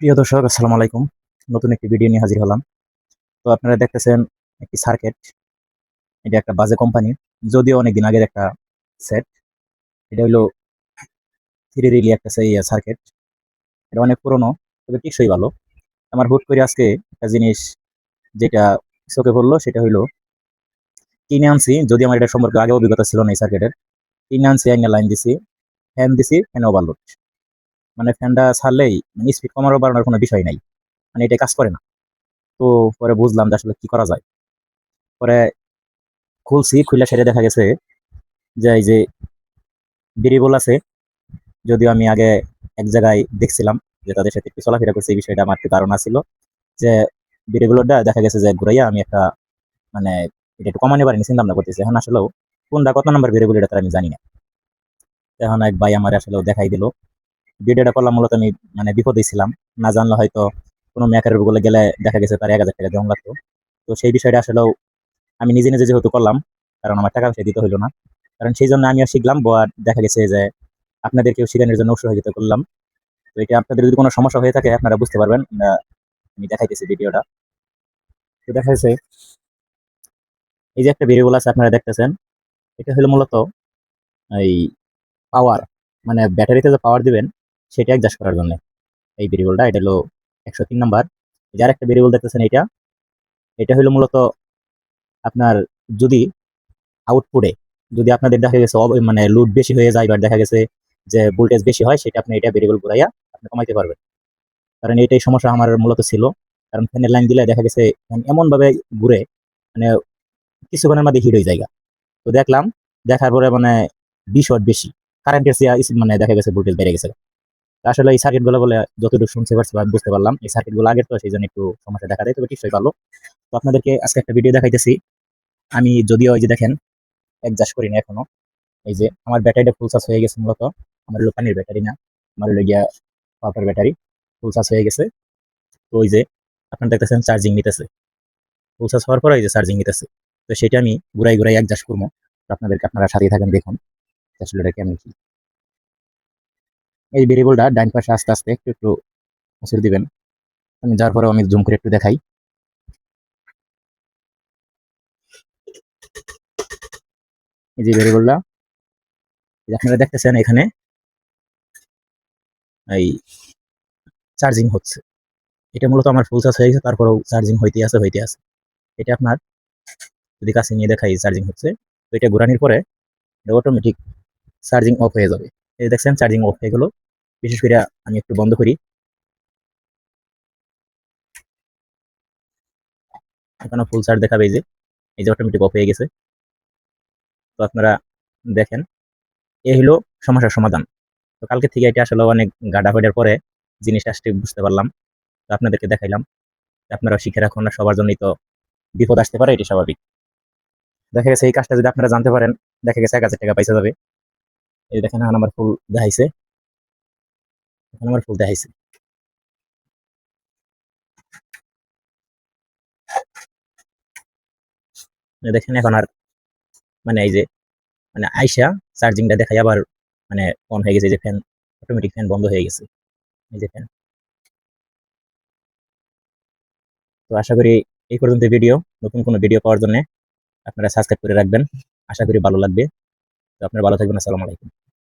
প্রিয় দর্শক, আসসালামু আলাইকুম। নতুন একটি ভিডিও নিয়ে হাজির হলাম। তো আপনারা দেখতেছেন একটি সার্কিট। এটা একটা বাজে কোম্পানি, যদিও অনেকদিন আগের একটা সেট। এটা হলো থ্রি রিলি একটা সার্কিট। এটা অনেক পুরনো, তবে টিকসই ভালো। আমার হুট করে আজকে একটা জিনিস যেটা চোখে পড়লো, সেটা হইলো কিনে আনছি। যদি আমার এটা সম্পর্কে আগে অভিজ্ঞতা ছিল না এই সার্কিটের, কিনে আনছি, একটা লাইন দিছি, ফ্যান দিছি, ফ্যান ওভারলোড। মানে ফ্যানটা ছাড়লেই মানে স্পিড কমানো বাড়ানোর কোনো বিষয় নাই, মানে এটা কাজ করে না। তো পরে বুঝলাম যে আসলে কি করা যায়। পরে খুলছি, খুলে সেটা দেখা গেছে যে এই যে ভেরিয়েবল আছে। যদিও আমি আগে এক জায়গায় দেখছিলাম যে তাদের সাথে একটু চলাফেরা করছে, এই বিষয়টা আমার একটু ধারণা ছিল যে ভেরিয়েবলটা দেখা গেছে যে ঘুরাইয়া আমি একটা মানে এটা একটু কমানো পারিনি, চিন্তা ভাবনা করতেছি। এখন আসলেও কোনটা কত নাম্বার ভেরিয়েবল এটা তার আমি জানি না। এখন এক ভাই আমার আসলে দেখাই দিল। ভিডিওটা করলাম মূলত আমি মানে বিপদেই ছিলাম। না জানলে হয়তো কোনো মেকারের বলে গেলে দেখা গেছে তার 1,000 টাকা দেওয়া লাগতো। তো সেই বিষয়টা আসলেও আমি নিজে নিজে যেহেতু করলাম, কারণ আমার টাকা পয়সা দিতে হইলো না, কারণ সেই জন্য আমিও শিখলাম। আর দেখা গেছে যে আপনাদেরকেও শেখানোর জন্য উৎসাহিত করলাম। তো এটা আপনাদের যদি কোনো সমস্যা হয়ে থাকে আপনারা বুঝতে পারবেন। আমি দেখাইতেছি ভিডিওটা। তো দেখা যাচ্ছে এই যে একটা ভেরিয়েবল আছে আপনারা দেখতেছেন, এটা হলো মূলত এই পাওয়ার, মানে ব্যাটারিতে যে পাওয়ার দিবেন সেটা অ্যাডজাস্ট করার জন্য এই ভেরিয়েবলটা। এটা হলো 103 নাম্বার। যার একটা ভেরিয়েবল দেখতেছেন, এটা এটা হলো মূলত আপনার যদি আউটপুটে যদি আপনাদের দেখা গেছে মানে লোড বেশি হয়ে যায় বা দেখা গেছে যে ভোল্টেজ বেশি হয়, সেটা আপনি এটা ভেরিয়েবল ঘুরাইয়া আপনি কমাইতে পারবেন। কারণ এটাই সমস্যা আমার মূলত ছিল। কারণ ফ্যানের লাইন দিলে দেখা গেছে ফ্যান এমন ভাবে ঘুরে, মানে কিছুক্ষণের মধ্যে হিট হয়ে যায়। তো দেখলাম, দেখার পরে মানে 20 ওয়াট বেশি কারেন্টের মানে দেখা গেছে ভোল্টেজ বেড়ে গেছে। তো আসলে এই সার্কিট গুলো বলে যতটুকু শুনতে পারছি বা বুঝতে পারলাম, এই সার্কিট গুলো আগের, তো সেই জন্য একটু সমস্যা দেখা দেয়, তবে টিকসই ভালো। তো আপনাদেরকে আজকে একটা ভিডিও দেখাইতেছি। আমি যদিও ওই যে দেখেন অ্যাডজাস্ট করি না এখনো। এই যে আমার ব্যাটারিটা ফুল চার্জ হয়ে গেছে মূলত। আমার হলো পানির ব্যাটারি না, আমার হলো গিয়া পাওয়ার ব্যাটারি। ফুল চার্জ হয়ে গেছে। তো ওই যে আপনার দেখতেছেন চার্জিং নিতেছে, ফুল চার্জ হওয়ার পরে এই যে চার্জিং নিতেছে। তো সেটা আমি ঘুরাই ঘুরাই অ্যাডজাস্ট করবো। তো আপনাদেরকে, আপনারা সাথে থাকেন, দেখুন যে আসলে এটা কেমন কি। এই ভেরিয়েবলটা ডাইন পাশে আস্তে আস্তে একটু একটু মুছে দিবেন। আমি যার পরেও আমি জুম করে একটু দেখাই। এই যে ভেরিয়েবলটা আপনারা দেখতেছেন এখানে এই চার্জিং হচ্ছে। এটা মূলত আমার ফুল চার্জ হয়ে গেছে, তারপরেও চার্জিং হইতে আছে। এটা আপনার যদি কাছে নিয়ে দেখাই চার্জিং হচ্ছে। তো এটা ঘোরানোর পরে অটোমেটিক চার্জিং অফ হয়ে যাবে। এই দেখছেন চার্জিং অফ হয়ে গেল। বিশেষ করে আমি একটু বন্ধ করি, এখানে ফুল চার্জ দেখাবে। এই যে অটোমেটিক অফ হয়ে গেছে। তো আপনারা দেখেন, এই হলো সমস্যার সমাধান। তো কালকে থেকে এটা আসলে অনেক গাডাফাইডার পরে জিনিসটা আসতে বুঝতে পারলাম। তো আপনাদেরকে দেখাইলাম। আপনারা শিখে রাখুন, না সবার জন্যই তো বিপদ আসতে পারে, এটি স্বাভাবিক। দেখা গেছে এই কাজটা যদি আপনারা জানতে পারেন, দেখা গেছে 1,000 টাকা পয়সা যাবে। এই দেখেন এখন আমার ফুল দেখাইছে, এখন আমার ফুল দেখাইছে। দেখেন এখন আর মানে এই যে মানে আইসা চার্জিংটা দেখাই আবার মানে অন হয়ে গেছে। যে ফ্যান, অটোমেটিক ফ্যান বন্ধ হয়ে গেছে। এই যে ফ্যান। তো আশা করি এই পর্যন্ত ভিডিও। নতুন কোনো ভিডিও পাওয়ার জন্য আপনারা সাবস্ক্রাইব করে রাখবেন। আশা করি ভালো লাগবে। তো আপনারা ভালো থাকবেন। আসসালামু আলাইকুম।